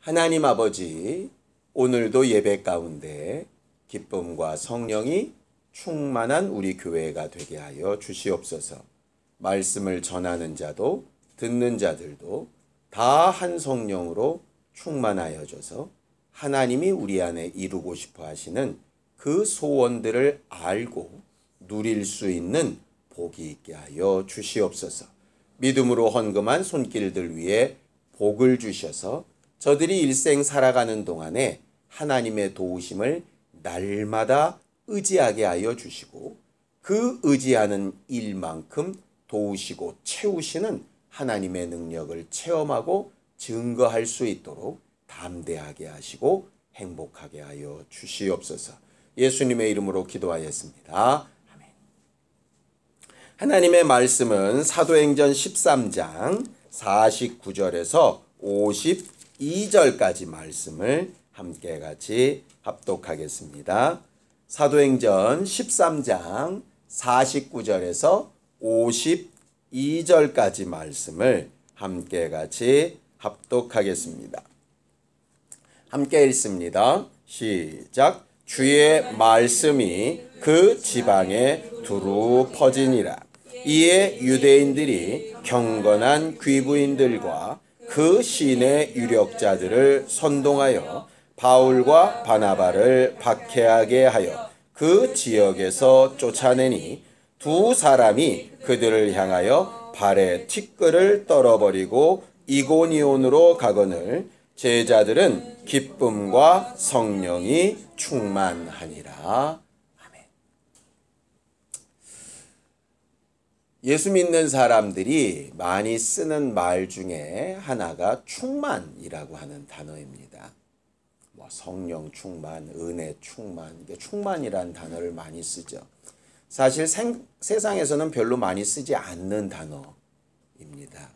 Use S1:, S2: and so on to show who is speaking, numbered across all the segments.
S1: 하나님 아버지, 오늘도 예배 가운데 기쁨과 성령이 충만한 우리 교회가 되게 하여 주시옵소서. 말씀을 전하는 자도 듣는 자들도 다 한 성령으로 충만하여져서 하나님이 우리 안에 이루고 싶어 하시는 그 소원들을 알고 누릴 수 있는 복이 있게 하여 주시옵소서. 믿음으로 헌금한 손길들 위에 복을 주셔서 저들이 일생 살아가는 동안에 하나님의 도우심을 날마다 의지하게 하여 주시고 그 의지하는 일만큼 도우시고 채우시는 하나님의 능력을 체험하고 증거할 수 있도록 담대하게 하시고 행복하게 하여 주시옵소서. 예수님의 이름으로 기도하였습니다. 아멘. 하나님의 말씀은 사도행전 13장 49절에서 52절까지 말씀을 함께 같이 합독하겠습니다. 사도행전 13장 49절에서 52절까지 말씀을 함께 같이 합독하겠습니다. 함께 읽습니다. 시작. 주의 말씀이 그 지방에 두루 퍼지니라. 이에 유대인들이 경건한 귀부인들과 그 시내 유력자들을 선동하여 바울과 바나바를 박해하게 하여 그 지역에서 쫓아내니 두 사람이 그들을 향하여 발에 티끌을 떨어버리고 이고니온으로 가거늘 제자들은 기쁨과 성령이 충만하니라. 아멘. 예수 믿는 사람들이 많이 쓰는 말 중에 하나가 충만이라고 하는 단어입니다. 성령 충만, 은혜 충만, 충만이라는 단어를 많이 쓰죠. 사실 세상에서는 별로 많이 쓰지 않는 단어입니다.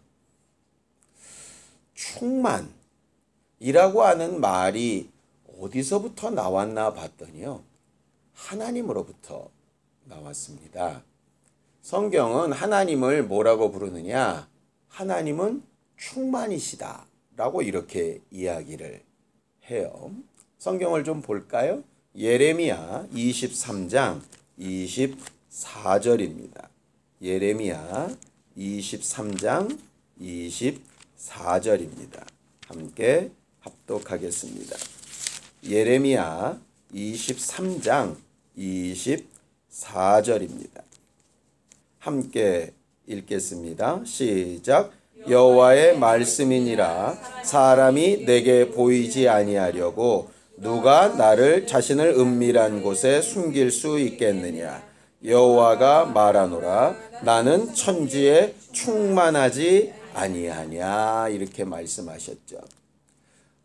S1: 충만이라고 하는 말이 어디서부터 나왔나 봤더니요, 하나님으로부터 나왔습니다. 성경은 하나님을 뭐라고 부르느냐? 하나님은 충만이시다 라고 이렇게 이야기를 해요. 성경을 좀 볼까요? 예레미야 23장 24절입니다. 예레미야 23장 24절입니다. 함께 합독하겠습니다. 예레미야 23장 24절입니다. 함께 읽겠습니다. 시작. 여호와의 말씀이니라. 사람이 내게 보이지 아니하려고 누가 나를 자신을 은밀한 곳에 숨길 수 있겠느냐. 여호와가 말하노라. 나는 천지에 충만하지 아니하냐. 이렇게 말씀하셨죠.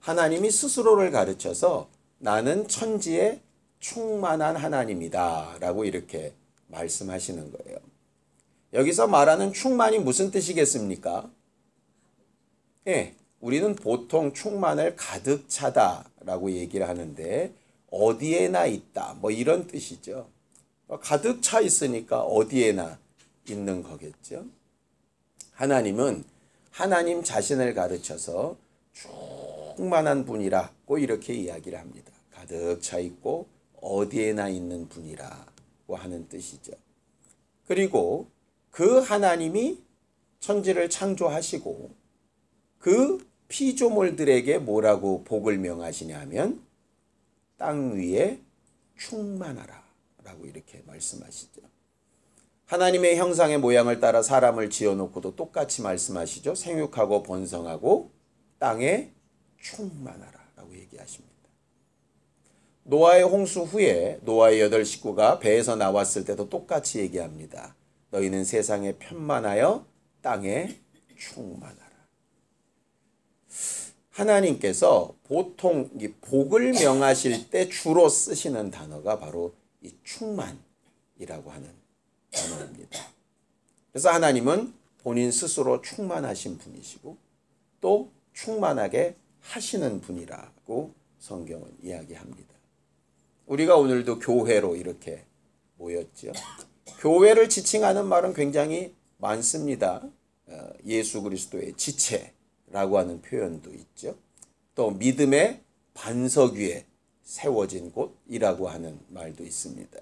S1: 하나님이 스스로를 가르쳐서 나는 천지에 충만한 하나님이다 라고 이렇게 말씀하시는 거예요. 여기서 말하는 충만이 무슨 뜻이겠습니까? 우리는 보통 충만을 가득 차다 라고 얘기를 하는데 어디에나 있다 뭐 이런 뜻이죠. 가득 차 있으니까 어디에나 있는 거겠죠. 하나님은 하나님 자신을 가르쳐서 충만한 분이라고 이렇게 이야기를 합니다. 가득 차 있고 어디에나 있는 분이라고 하는 뜻이죠. 그리고 그 하나님이 천지를 창조하시고 그 피조물들에게 뭐라고 복을 명하시냐면 땅 위에 충만하라 라고 이렇게 말씀하시죠. 하나님의 형상의 모양을 따라 사람을 지어놓고도 똑같이 말씀하시죠. 생육하고 번성하고 땅에 충만하라 라고 얘기하십니다. 노아의 홍수 후에 노아의 8 식구가 배에서 나왔을 때도 똑같이 얘기합니다. 너희는 세상에 편만하여 땅에 충만하라. 하나님께서 보통 이 복을 명하실 때 주로 쓰시는 단어가 바로 이 충만이라고 하는 단어입니다. 그래서 하나님은 본인 스스로 충만하신 분이시고 또 충만하게 하시는 분이라고 성경은 이야기합니다. 우리가 오늘도 교회로 이렇게 모였죠. 교회를 지칭하는 말은 굉장히 많습니다. 예수 그리스도의 지체라고 하는 표현도 있죠. 또 믿음의 반석 위에 세워진 곳이라고 하는 말도 있습니다.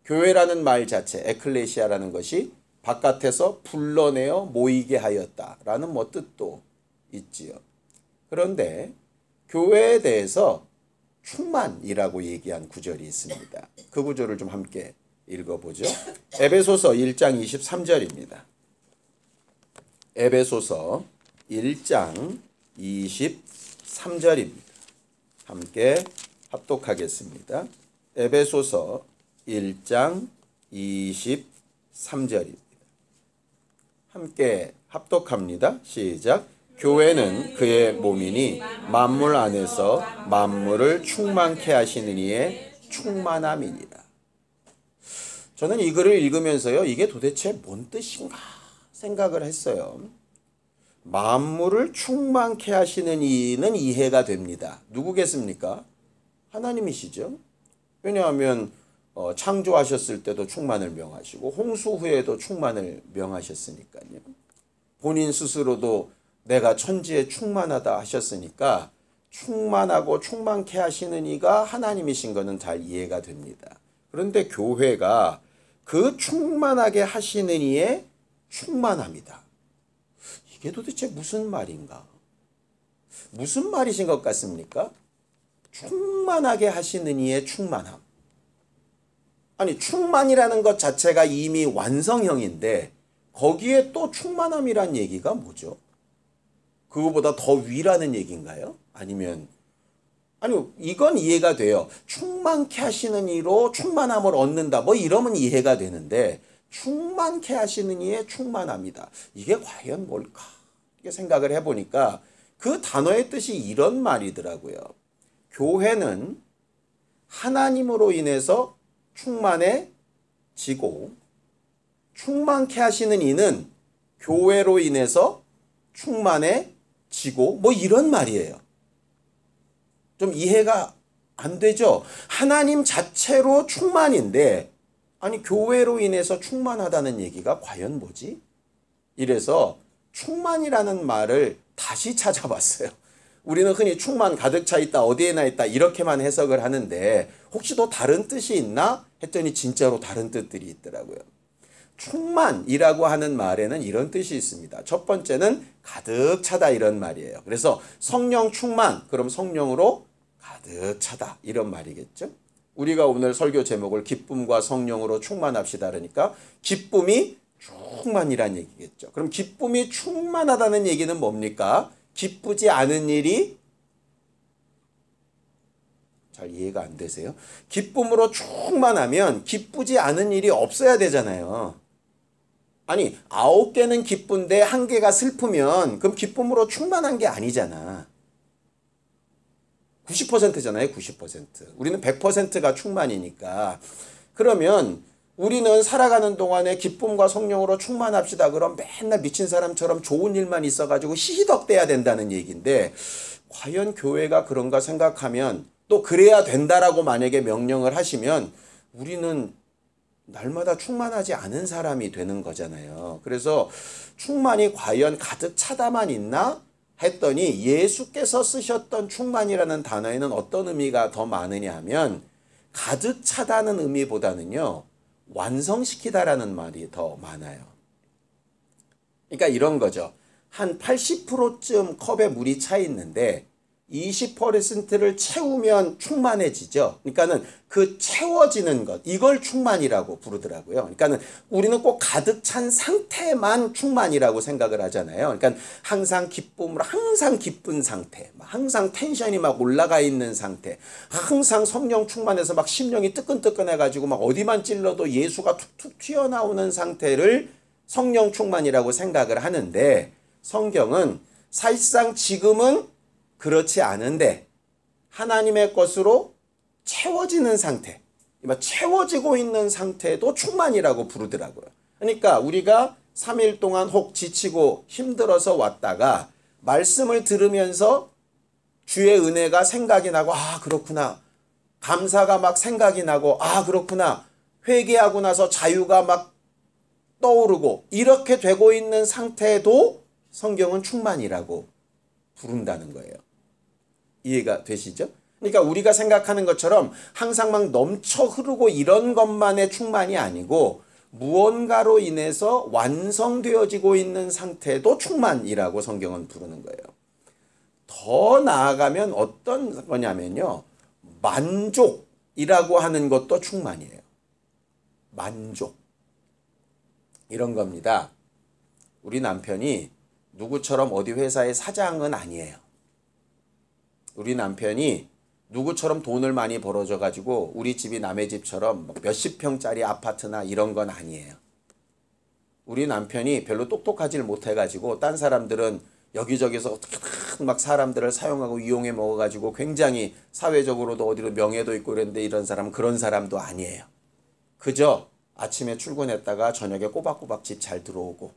S1: 교회라는 말 자체, 에클레시아라는 것이 바깥에서 불러내어 모이게 하였다라는 뭐 뜻도 있지요. 그런데 교회에 대해서 충만이라고 얘기한 구절이 있습니다. 그 구절을 좀 함께 읽어보죠. 에베소서 1장 23절입니다. 에베소서 1장 23절입니다. 함께 합독하겠습니다. 에베소서 1장 23절입니다. 함께 합독합니다. 시작. 교회는 그의 몸이니 만물 안에서 만물을 충만케 하시는 이의 충만함이니라. 저는 이 글을 읽으면서요, 이게 도대체 뭔 뜻인가 생각을 했어요. 만물을 충만케 하시는 이는 이해가 됩니다. 누구겠습니까? 하나님이시죠. 왜냐하면 창조하셨을 때도 충만을 명하시고 홍수 후에도 충만을 명하셨으니까요. 본인 스스로도 내가 천지에 충만하다 하셨으니까 충만하고 충만케 하시는 이가 하나님이신 것은 잘 이해가 됩니다. 그런데 교회가 그 충만하게 하시는 이의 충만함이다. 이게 도대체 무슨 말인가? 무슨 말이신 것 같습니까? 충만하게 하시는 이의 충만함. 아니, 충만이라는 것 자체가 이미 완성형인데 거기에 또 충만함이란 얘기가 뭐죠? 그거보다 더 위라는 얘기인가요? 아니면 이건 이해가 돼요. 충만케 하시는 이로 충만함을 얻는다. 뭐 이러면 이해가 되는데 충만케 하시는 이의 충만함이다. 이게 과연 뭘까? 이렇게 생각을 해보니까 그 단어의 뜻이 이런 말이더라고요. 교회는 하나님으로 인해서 충만해지고 충만케 하시는 이는 교회로 인해서 충만해지고 뭐 이런 말이에요. 좀 이해가 안 되죠? 하나님 자체로 충만인데 아니 교회로 인해서 충만하다는 얘기가 과연 뭐지? 이래서 충만이라는 말을 다시 찾아봤어요. 우리는 흔히 충만 가득 차 있다 어디에나 있다 이렇게만 해석을 하는데 혹시 또 다른 뜻이 있나 했더니 진짜로 다른 뜻들이 있더라고요. 충만이라고 하는 말에는 이런 뜻이 있습니다. 첫 번째는 가득 차다 이런 말이에요. 그래서 성령 충만, 그럼 성령으로 가득 차다 이런 말이겠죠. 우리가 오늘 설교 제목을 기쁨과 성령으로 충만합시다 그러니까 기쁨이 충만이란 얘기겠죠. 그럼 기쁨이 충만하다는 얘기는 뭡니까? 기쁘지 않은 일이 잘 이해가 안 되세요? 기쁨으로 충만하면 기쁘지 않은 일이 없어야 되잖아요. 아니 9개는 기쁜데 1개가 슬프면 그럼 기쁨으로 충만한 게 아니잖아. 90%잖아요. 90%. 우리는 100%가 충만이니까. 그러면 우리는 살아가는 동안에 기쁨과 성령으로 충만합시다. 그럼 맨날 미친 사람처럼 좋은 일만 있어가지고 희희덕대야 된다는 얘기인데 과연 교회가 그런가 생각하면 또 그래야 된다라고 만약에 명령을 하시면 우리는 날마다 충만하지 않은 사람이 되는 거잖아요. 그래서 충만이 과연 가득 차다만 있나 했더니 예수께서 쓰셨던 충만이라는 단어에는 어떤 의미가 더 많으냐 하면 가득 차다는 의미보다는요. 완성시키다라는 말이 더 많아요. 그러니까 이런 거죠. 한 80%쯤 컵에 물이 차 있는데 20%를 채우면 충만해지죠. 그러니까는 그 채워지는 것, 이걸 충만이라고 부르더라고요. 그러니까는 우리는 꼭 가득 찬 상태만 충만이라고 생각을 하잖아요. 그러니까 항상 기쁨으로 항상 기쁜 상태, 항상 텐션이 막 올라가 있는 상태, 항상 성령 충만해서 막 심령이 뜨끈뜨끈해가지고 막 어디만 찔러도 예수가 툭툭 튀어나오는 상태를 성령 충만이라고 생각을 하는데 성경은 사실상 지금은 그렇지 않은데 하나님의 것으로 채워지는 상태, 채워지고 있는 상태도 충만이라고 부르더라고요. 그러니까 우리가 3일 동안 혹 지치고 힘들어서 왔다가 말씀을 들으면서 주의 은혜가 생각이 나고 아 그렇구나. 감사가 막 생각이 나고 아 그렇구나. 회개하고 나서 자유가 막 떠오르고 이렇게 되고 있는 상태도 성경은 충만이라고 부른다는 거예요. 이해가 되시죠? 그러니까 우리가 생각하는 것처럼 항상 막 넘쳐 흐르고 이런 것만의 충만이 아니고 무언가로 인해서 완성되어지고 있는 상태도 충만이라고 성경은 부르는 거예요. 더 나아가면 어떤 거냐면요. 만족이라고 하는 것도 충만이에요. 만족. 이런 겁니다. 우리 남편이 누구처럼 어디 회사의 사장은 아니에요. 우리 남편이 누구처럼 돈을 많이 벌어져 가지고 우리 집이 남의 집처럼 몇십 평짜리 아파트나 이런 건 아니에요. 우리 남편이 별로 똑똑하지를 못해 가지고 딴 사람들은 여기저기서 어떻게 막 사람들을 사용하고 이용해 먹어 가지고 굉장히 사회적으로도 어디로 명예도 있고 이런데 이런 사람은 그런 사람도 아니에요. 그저 아침에 출근했다가 저녁에 꼬박꼬박 집 잘 들어오고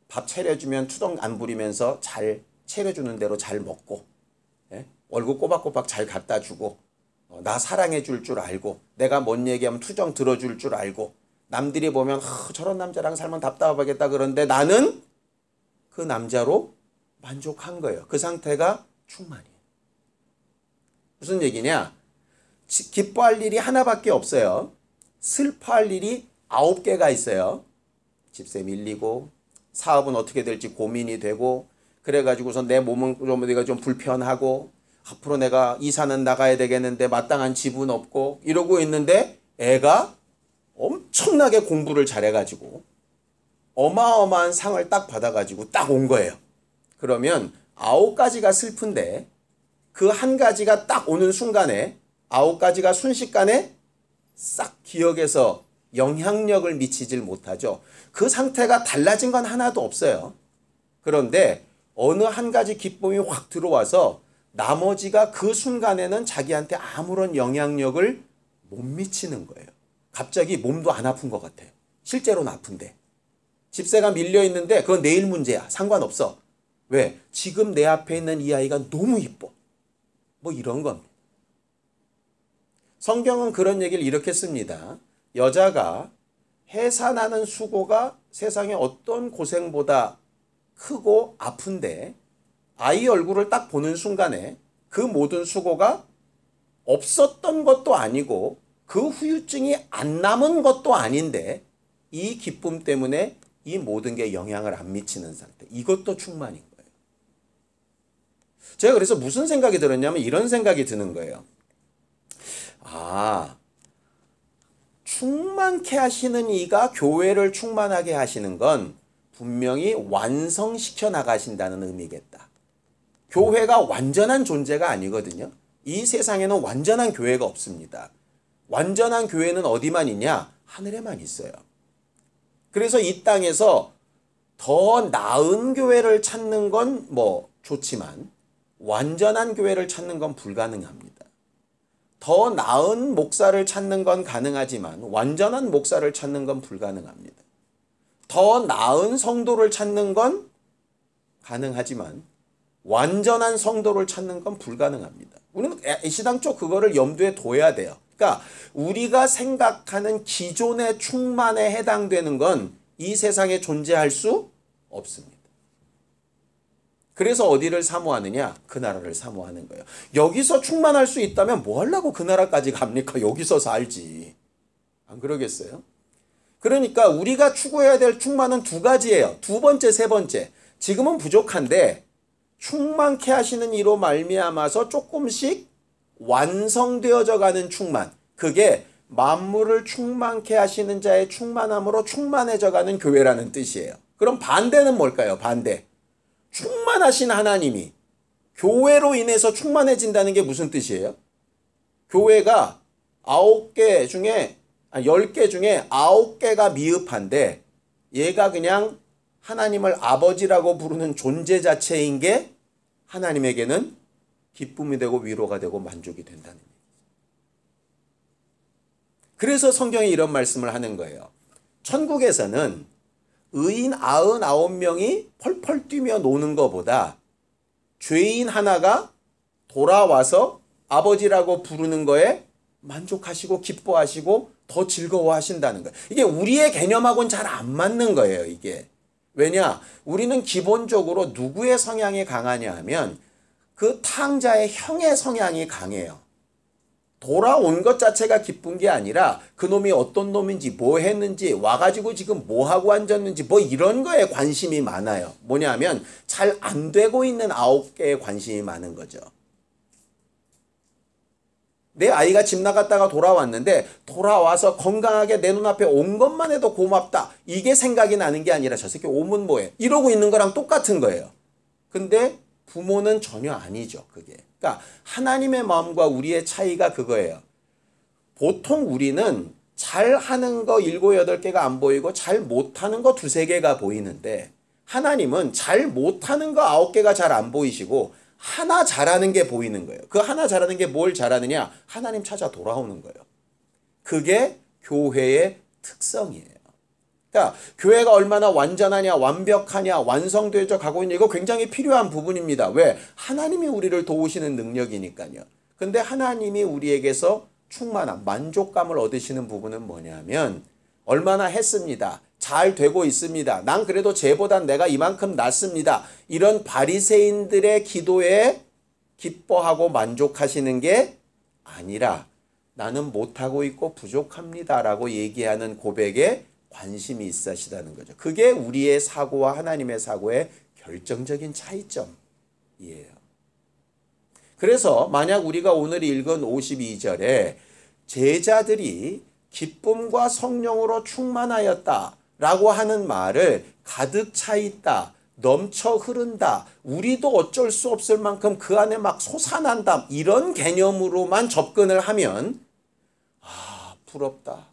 S1: 밥 차려주면 투정 안 부리면서 잘 차려주는 대로 잘 먹고, 예? 월급 꼬박꼬박 잘 갖다 주고, 나 사랑해 줄 줄 알고, 내가 뭔 얘기하면 투정 들어줄 줄 알고, 남들이 보면 저런 남자랑 살면 답답하겠다 그런데 나는 그 남자로 만족한 거예요. 그 상태가 충만이에요. 무슨 얘기냐? 기뻐할 일이 하나밖에 없어요. 슬퍼할 일이 9개가 있어요. 집세 밀리고 사업은 어떻게 될지 고민이 되고 그래가지고서 내 몸은 좀 불편하고 앞으로 내가 이사는 나가야 되겠는데 마땅한 집은 없고 이러고 있는데 애가 엄청나게 공부를 잘해가지고 어마어마한 상을 딱 받아가지고 딱 온 거예요. 그러면 9가지가 슬픈데 그 한 가지가 딱 오는 순간에 9가지가 순식간에 싹 기억에서 영향력을 미치질 못하죠. 그 상태가 달라진 건 하나도 없어요. 그런데 어느 한 가지 기쁨이 확 들어와서 나머지가 그 순간에는 자기한테 아무런 영향력을 못 미치는 거예요. 갑자기 몸도 안 아픈 것 같아요. 실제로는 아픈데. 집세가 밀려 있는데 그건 내일 문제야. 상관없어. 왜? 지금 내 앞에 있는 이 아이가 너무 이뻐. 뭐 이런 겁니다. 성경은 그런 얘기를 이렇게 씁니다. 여자가 해산하는 수고가 세상의 어떤 고생보다 크고 아픈데 아이 얼굴을 딱 보는 순간에 그 모든 수고가 없었던 것도 아니고 그 후유증이 안 남은 것도 아닌데 이 기쁨 때문에 이 모든 게 영향을 안 미치는 상태. 이것도 충만인 거예요. 제가 그래서 무슨 생각이 들었냐면 이런 생각이 드는 거예요. 충만케 하시는 이가 교회를 충만하게 하시는 건 분명히 완성시켜 나가신다는 의미겠다. 교회가 완전한 존재가 아니거든요. 이 세상에는 완전한 교회가 없습니다. 완전한 교회는 어디만 있냐? 하늘에만 있어요. 그래서 이 땅에서 더 나은 교회를 찾는 건 뭐 좋지만 완전한 교회를 찾는 건 불가능합니다. 더 나은 목사를 찾는 건 가능하지만 완전한 목사를 찾는 건 불가능합니다. 더 나은 성도를 찾는 건 가능하지만 완전한 성도를 찾는 건 불가능합니다. 우리는 시당초 그거를 염두에 둬야 돼요. 그러니까 우리가 생각하는 기존의 충만에 해당되는 건 이 세상에 존재할 수 없습니다. 그래서 어디를 사모하느냐? 그 나라를 사모하는 거예요. 여기서 충만할 수 있다면 뭐 하려고 그 나라까지 갑니까? 여기서 살지. 안 그러겠어요? 그러니까 우리가 추구해야 될 충만은 두 가지예요. 두 번째, 세 번째. 지금은 부족한데 충만케 하시는 이로 말미암아서 조금씩 완성되어져 가는 충만. 그게 만물을 충만케 하시는 자의 충만함으로 충만해져 가는 교회라는 뜻이에요. 그럼 반대는 뭘까요? 반대. 충만하신 하나님이 교회로 인해서 충만해진다는 게 무슨 뜻이에요? 교회가 10개 중에 9개가 미흡한데 얘가 그냥 하나님을 아버지라고 부르는 존재 자체인 게 하나님에게는 기쁨이 되고 위로가 되고 만족이 된다는 거예요. 그래서 성경이 이런 말씀을 하는 거예요. 천국에서는 의인 99명이 펄펄 뛰며 노는 것보다 죄인 하나가 돌아와서 아버지라고 부르는 거에 만족하시고 기뻐하시고 더 즐거워하신다는 거예요. 이게 우리의 개념하고는 잘 안 맞는 거예요. 이게. 왜냐? 우리는 기본적으로 누구의 성향이 강하냐 하면 그 탕자의 형의 성향이 강해요. 돌아온 것 자체가 기쁜 게 아니라 그놈이 어떤 놈인지 뭐 했는지 와가지고 지금 뭐 하고 앉았는지 뭐 이런 거에 관심이 많아요. 뭐냐면 잘 안 되고 있는 9개에 관심이 많은 거죠. 내 아이가 집 나갔다가 돌아왔는데 돌아와서 건강하게 내 눈앞에 온 것만 해도 고맙다. 이게 생각이 나는 게 아니라 저 새끼 오면 뭐해. 이러고 있는 거랑 똑같은 거예요. 근데 부모는 전혀 아니죠. 그게. 그러니까 하나님의 마음과 우리의 차이가 그거예요. 보통 우리는 잘하는 거 7, 8개가 안 보이고 잘 못하는 거 2, 3개가 보이는데 하나님은 잘 못하는 거 9개가 잘 안 보이시고 하나 잘하는 게 보이는 거예요. 그 하나 잘하는 게 뭘 잘하느냐? 하나님 찾아 돌아오는 거예요. 그게 교회의 특성이에요. 그러니까 교회가 얼마나 완전하냐, 완벽하냐, 완성되어져 가고 있냐 이거 굉장히 필요한 부분입니다. 왜? 하나님이 우리를 도우시는 능력이니까요. 근데 하나님이 우리에게서 충만한 만족감을 얻으시는 부분은 뭐냐면 얼마나 했습니다. 잘 되고 있습니다. 난 그래도 쟤보단 내가 이만큼 낫습니다. 이런 바리새인들의 기도에 기뻐하고 만족하시는 게 아니라 나는 못하고 있고 부족합니다라고 얘기하는 고백에 관심이 있으시다는 거죠. 그게 우리의 사고와 하나님의 사고의 결정적인 차이점이에요. 그래서 만약 우리가 오늘 읽은 52절에 제자들이 기쁨과 성령으로 충만하였다 라고 하는 말을 가득 차 있다, 넘쳐 흐른다, 우리도 어쩔 수 없을 만큼 그 안에 막 솟아난다 이런 개념으로만 접근을 하면 아 부럽다.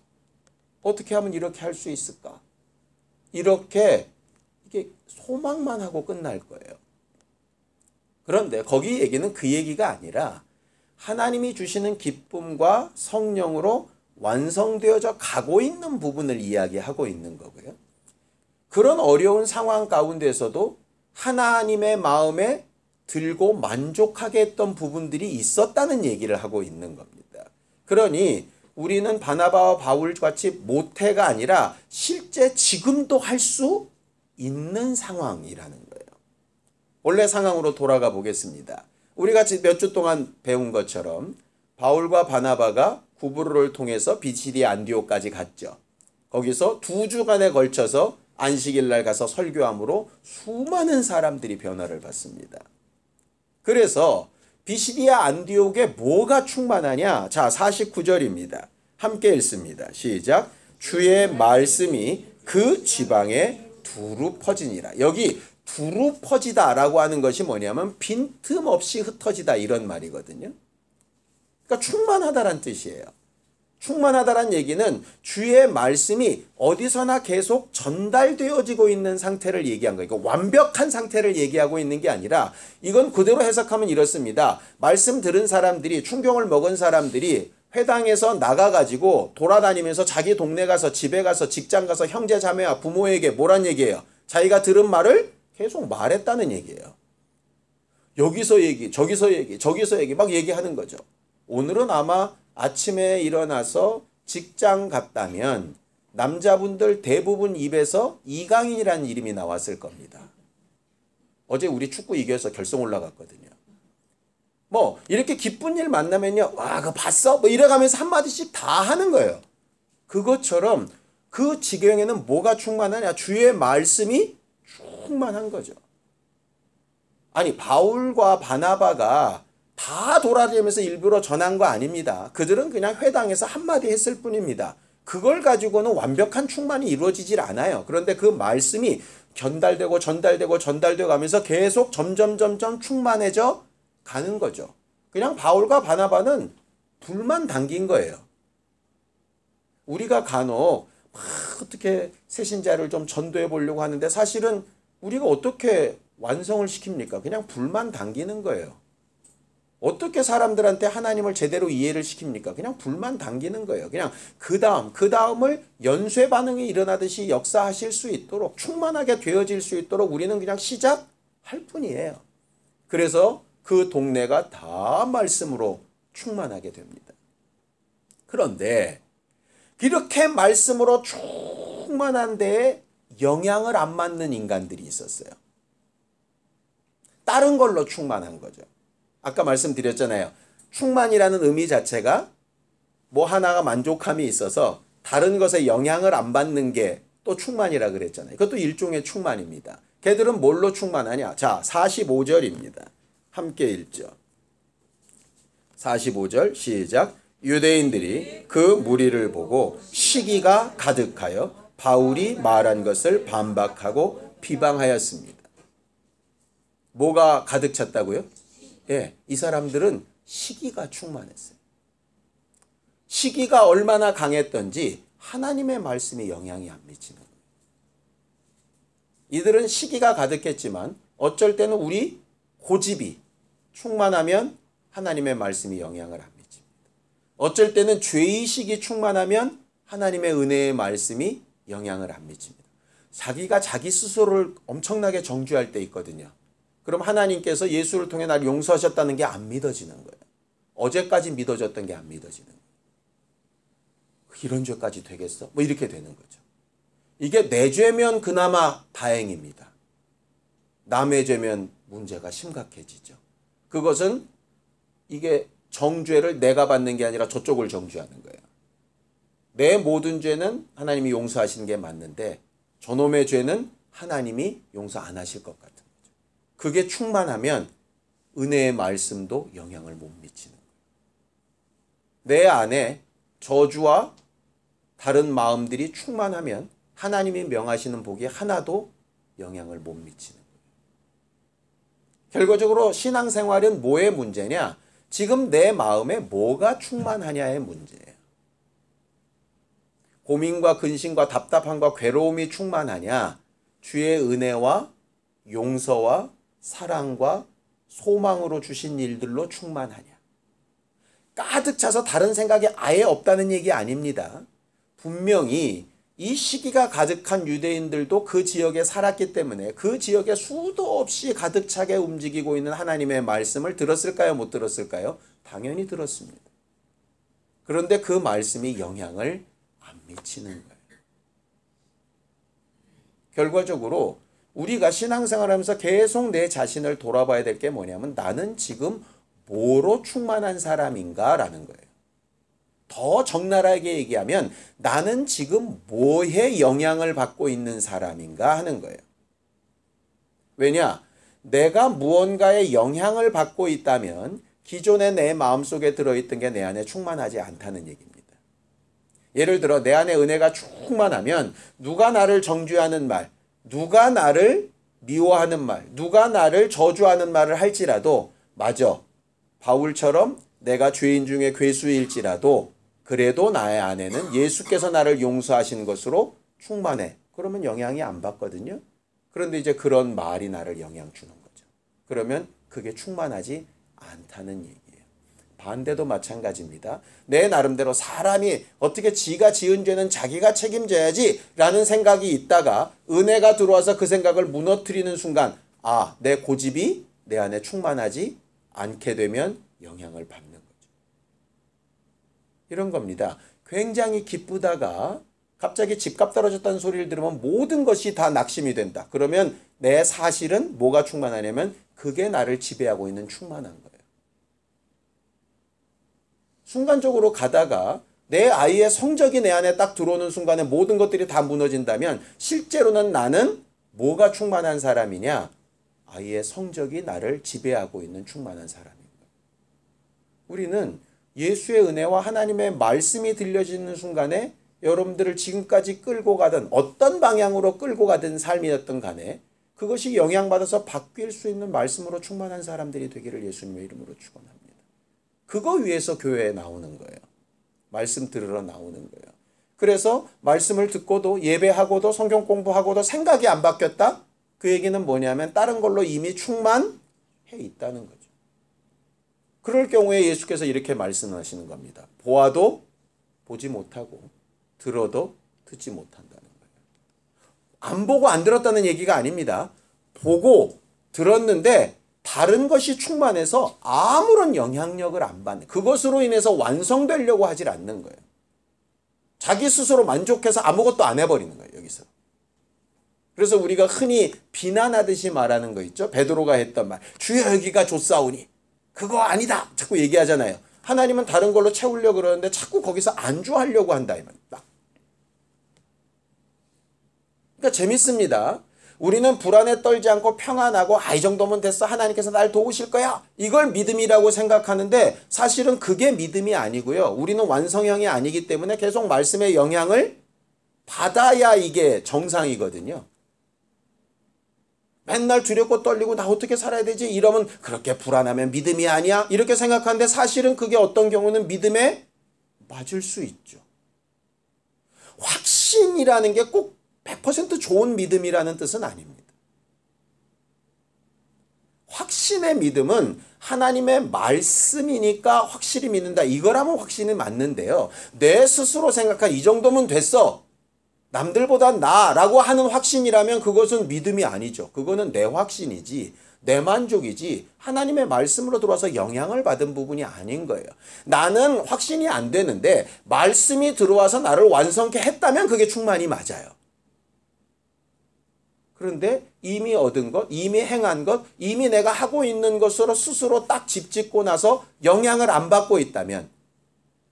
S1: 어떻게 하면 이렇게 할 수 있을까? 이렇게 이게 소망만 하고 끝날 거예요. 그런데 거기 얘기는 그 얘기가 아니라 하나님이 주시는 기쁨과 성령으로 완성되어져 가고 있는 부분을 이야기하고 있는 거고요. 그런 어려운 상황 가운데서도 하나님의 마음에 들고 만족하게 했던 부분들이 있었다는 얘기를 하고 있는 겁니다. 그러니 우리는 바나바와 바울같이 못해가 아니라 실제 지금도 할 수 있는 상황이라는 거예요. 원래 상황으로 돌아가 보겠습니다. 우리가 몇 주 동안 배운 것처럼 바울과 바나바가 구브로를 통해서 비시디아 안디옥까지 갔죠. 거기서 2주간에 걸쳐서 안식일 날 가서 설교함으로 수많은 사람들이 변화를 받습니다. 그래서 비시디아 안디옥에 뭐가 충만하냐? 자, 49절입니다. 함께 읽습니다. 시작. 주의 말씀이 그 지방에 두루 퍼지니라. 여기 두루 퍼지다라고 하는 것이 뭐냐면 빈틈없이 흩어지다 이런 말이거든요. 그러니까 충만하다란 뜻이에요. 충만하다란 얘기는 주의 말씀이 어디서나 계속 전달되어지고 있는 상태를 얘기한 거예요. 그러니까 완벽한 상태를 얘기하고 있는 게 아니라 이건 그대로 해석하면 이렇습니다. 말씀 들은 사람들이 충격을 먹은 사람들이 회당에서 나가가지고 돌아다니면서 자기 동네 가서 집에 가서 직장 가서 형제 자매와 부모에게 뭐란 얘기예요? 자기가 들은 말을 계속 말했다는 얘기예요. 여기서 얘기, 저기서 얘기, 저기서 얘기 막 얘기하는 거죠. 오늘은 아마 아침에 일어나서 직장 갔다면 남자분들 대부분 입에서 이강인이라는 이름이 나왔을 겁니다. 어제 우리 축구 이겨서 결승 올라갔거든요. 뭐 이렇게 기쁜 일 만나면요. 와 그거 봤어? 뭐 이래가면서 한마디씩 다 하는 거예요. 그것처럼 그 지경에는 뭐가 충만하냐? 주의 말씀이 충만한 거죠. 아니 바울과 바나바가 다 돌아다니면서 일부러 전한 거 아닙니다. 그들은 그냥 회당에서 한마디 했을 뿐입니다. 그걸 가지고는 완벽한 충만이 이루어지질 않아요. 그런데 그 말씀이 전달되고 가면서 계속 점점 충만해져 가는 거죠. 그냥 바울과 바나바는 불만 당긴 거예요. 우리가 간혹 막 어떻게 새신자를 좀 전도해 보려고 하는데 사실은 우리가 어떻게 완성을 시킵니까? 그냥 불만 당기는 거예요. 어떻게 사람들한테 하나님을 제대로 이해를 시킵니까? 그냥 불만 당기는 거예요. 그냥 그 다음을 연쇄 반응이 일어나듯이 역사하실 수 있도록 충만하게 되어질 수 있도록 우리는 그냥 시작할 뿐이에요. 그래서 그 동네가 다 말씀으로 충만하게 됩니다. 그런데 이렇게 말씀으로 충만한 데에 영향을 안 맞는 인간들이 있었어요. 다른 걸로 충만한 거죠. 아까 말씀드렸잖아요. 충만이라는 의미 자체가 뭐 하나가 만족함이 있어서 다른 것에 영향을 안 받는 게 또 충만이라 그랬잖아요. 그것도 일종의 충만입니다. 걔들은 뭘로 충만하냐? 자, 45절입니다. 함께 읽죠. 45절 시작. 유대인들이 그 무리를 보고 시기가 가득하여 바울이 말한 것을 반박하고 비방하였습니다. 뭐가 가득 찼다고요? 예, 이 사람들은 시기가 충만했어요. 시기가 얼마나 강했던지 하나님의 말씀이 영향이 안 미치는 거예요. 이들은 시기가 가득했지만 어쩔 때는 우리 고집이 충만하면 하나님의 말씀이 영향을 안 미칩니다. 어쩔 때는 죄의식이 충만하면 하나님의 은혜의 말씀이 영향을 안 미칩니다. 자기가 자기 스스로를 엄청나게 정죄할 때 있거든요. 그럼 하나님께서 예수를 통해 나를 용서하셨다는 게 안 믿어지는 거예요. 어제까지 믿어졌던 게 안 믿어지는 거예요. 이런 죄까지 되겠어? 뭐 이렇게 되는 거죠. 이게 내 죄면 그나마 다행입니다. 남의 죄면 문제가 심각해지죠. 그것은 이게 정죄를 내가 받는 게 아니라 저쪽을 정죄하는 거예요. 내 모든 죄는 하나님이 용서하시는 게 맞는데 저놈의 죄는 하나님이 용서 안 하실 것 같은 거죠. 그게 충만하면 은혜의 말씀도 영향을 못 미치는 거예요. 내 안에 저주와 다른 마음들이 충만하면 하나님이 명하시는 복이 하나도 영향을 못 미치는 거예요. 결과적으로 신앙생활은 뭐의 문제냐? 지금 내 마음에 뭐가 충만하냐의 문제예요. 고민과 근심과 답답함과 괴로움이 충만하냐? 주의 은혜와 용서와 사랑과 소망으로 주신 일들로 충만하냐? 가득 차서 다른 생각이 아예 없다는 얘기 아닙니다. 분명히 이 시기가 가득한 유대인들도 그 지역에 살았기 때문에 그 지역에 수도 없이 가득 차게 움직이고 있는 하나님의 말씀을 들었을까요? 못 들었을까요? 당연히 들었습니다. 그런데 그 말씀이 영향을 안 미치는 거예요. 결과적으로 우리가 신앙생활하면서 계속 내 자신을 돌아봐야 될 게 뭐냐면 나는 지금 뭐로 충만한 사람인가 라는 거예요. 더 적나라하게 얘기하면 나는 지금 뭐에 영향을 받고 있는 사람인가 하는 거예요. 왜냐? 내가 무언가에 영향을 받고 있다면 기존에 내 마음속에 들어있던 게 내 안에 충만하지 않다는 얘기입니다. 예를 들어 내 안에 은혜가 충만하면 누가 나를 정죄하는 말, 누가 나를 미워하는 말, 누가 나를 저주하는 말을 할지라도 맞아. 바울처럼 내가 죄인 중에 괴수일지라도 그래도 나의 안에는 예수께서 나를 용서하신 것으로 충만해. 그러면 영향이 안 받거든요. 그런데 이제 그런 말이 나를 영향 주는 거죠. 그러면 그게 충만하지 않다는 얘기예요. 반대도 마찬가지입니다. 내 나름대로 사람이 어떻게 지가 지은 죄는 자기가 책임져야지 라는 생각이 있다가 은혜가 들어와서 그 생각을 무너뜨리는 순간 아, 내 고집이 내 안에 충만하지 않게 되면 영향을 받는 거죠. 이런 겁니다. 굉장히 기쁘다가 갑자기 집값 떨어졌다는 소리를 들으면 모든 것이 다 낙심이 된다. 그러면 내 사실은 뭐가 충만하냐면 그게 나를 지배하고 있는 충만한 거예요. 순간적으로 가다가 내 아이의 성적이 내 안에 딱 들어오는 순간에 모든 것들이 다 무너진다면 실제로는 나는 뭐가 충만한 사람이냐? 아이의 성적이 나를 지배하고 있는 충만한 사람인 거예요. 우리는 예수의 은혜와 하나님의 말씀이 들려지는 순간에 여러분들을 지금까지 끌고 가던 어떤 방향으로 끌고 가던 삶이었던 간에 그것이 영향받아서 바뀔 수 있는 말씀으로 충만한 사람들이 되기를 예수님의 이름으로 축원합니다. 그거 위해서 교회에 나오는 거예요. 말씀 들으러 나오는 거예요. 그래서 말씀을 듣고도 예배하고도 성경 공부하고도 생각이 안 바뀌었다? 그 얘기는 뭐냐면 다른 걸로 이미 충만해 있다는 거죠. 그럴 경우에 예수께서 이렇게 말씀하시는 겁니다. 보아도 보지 못하고 들어도 듣지 못한다는 거예요. 안 보고 안 들었다는 얘기가 아닙니다. 보고 들었는데 다른 것이 충만해서 아무런 영향력을 안 받는, 그것으로 인해서 완성되려고 하질 않는 거예요. 자기 스스로 만족해서 아무것도 안 해버리는 거예요, 여기서. 그래서 우리가 흔히 비난하듯이 말하는 거 있죠. 베드로가 했던 말, 주여 여기가 좋사오니 그거 아니다 자꾸 얘기하잖아요. 하나님은 다른 걸로 채우려고 그러는데 자꾸 거기서 안주하려고 한다 이 말입니다. 그러니까 재밌습니다. 우리는 불안에 떨지 않고 평안하고 이 정도면 됐어. 하나님께서 날 도우실 거야. 이걸 믿음이라고 생각하는데 사실은 그게 믿음이 아니고요. 우리는 완성형이 아니기 때문에 계속 말씀의 영향을 받아야 이게 정상이거든요. 맨날 두렵고 떨리고 나 어떻게 살아야 되지? 이러면 그렇게 불안하면 믿음이 아니야? 이렇게 생각하는데 사실은 그게 어떤 경우는 믿음에 맞을 수 있죠. 확신이라는 게 꼭 100% 좋은 믿음이라는 뜻은 아닙니다. 확신의 믿음은 하나님의 말씀이니까 확실히 믿는다. 이거라면 확신이 맞는데요. 내 스스로 생각한 이 정도면 됐어. 남들보다 나라고 하는 확신이라면 그것은 믿음이 아니죠. 그거는 내 확신이지 내 만족이지 하나님의 말씀으로 들어와서 영향을 받은 부분이 아닌 거예요. 나는 확신이 안 되는데 말씀이 들어와서 나를 완성케 했다면 그게 충만이 맞아요. 그런데 이미 얻은 것, 이미 행한 것, 이미 내가 하고 있는 것으로 스스로 딱 집짓고 나서 영향을 안 받고 있다면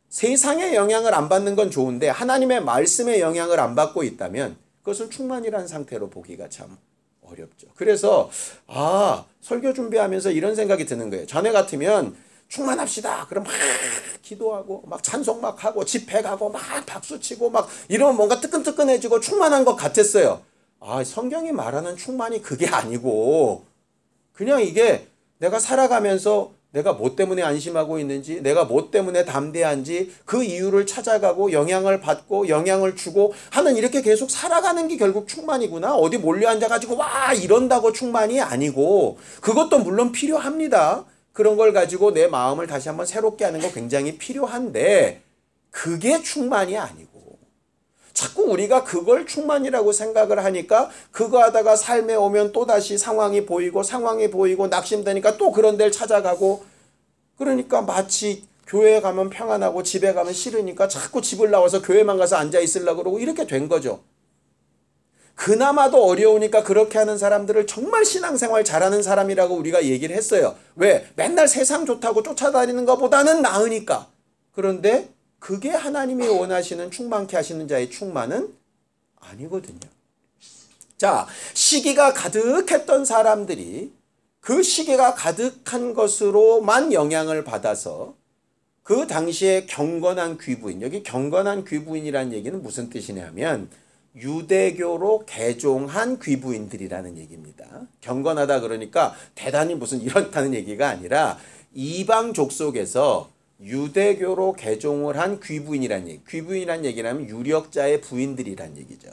S1: 세상의 영향을 안 받는 건 좋은데 하나님의 말씀의 영향을 안 받고 있다면 그것은 충만이라는 상태로 보기가 참 어렵죠. 그래서 설교 준비하면서 이런 생각이 드는 거예요. 전에 같으면 충만합시다. 그럼 막 기도하고 막 찬송 막 하고 집회 가고 막 박수치고 막 이러면 뭔가 뜨끈뜨끈해지고 충만한 것 같았어요. 성경이 말하는 충만이 그게 아니고 그냥 이게 내가 살아가면서 내가 뭐 때문에 안심하고 있는지 내가 뭐 때문에 담대한지 그 이유를 찾아가고 영향을 받고 영향을 주고 하는 이렇게 계속 살아가는 게 결국 충만이구나. 어디 몰려 앉아가지고 와 이런다고 충만이 아니고 그것도 물론 필요합니다. 그런 걸 가지고 내 마음을 다시 한번 새롭게 하는 거 굉장히 필요한데 그게 충만이 아니고 자꾸 우리가 그걸 충만이라고 생각을 하니까 그거 하다가 삶에 오면 또다시 상황이 보이고 낙심되니까 또 그런 데를 찾아가고 그러니까 마치 교회에 가면 평안하고 집에 가면 싫으니까 자꾸 집을 나와서 교회만 가서 앉아 있으려고 그러고 이렇게 된 거죠. 그나마도 어려우니까 그렇게 하는 사람들을 정말 신앙생활 잘하는 사람이라고 우리가 얘기를 했어요. 왜? 맨날 세상 좋다고 쫓아다니는 것보다는 나으니까. 그런데 그게 하나님이 원하시는 충만케 하시는 자의 충만은 아니거든요. 자, 시기가 가득했던 사람들이 그 시기가 가득한 것으로만 영향을 받아서 그 당시에 경건한 귀부인, 여기 경건한 귀부인이라는 얘기는 무슨 뜻이냐면 유대교로 개종한 귀부인들이라는 얘기입니다. 경건하다 그러니까 대단히 무슨 이렇다는 얘기가 아니라 이방족 속에서 유대교로 개종을 한 귀부인이란 얘기. 귀부인이란 얘기라면 유력자의 부인들이란 얘기죠.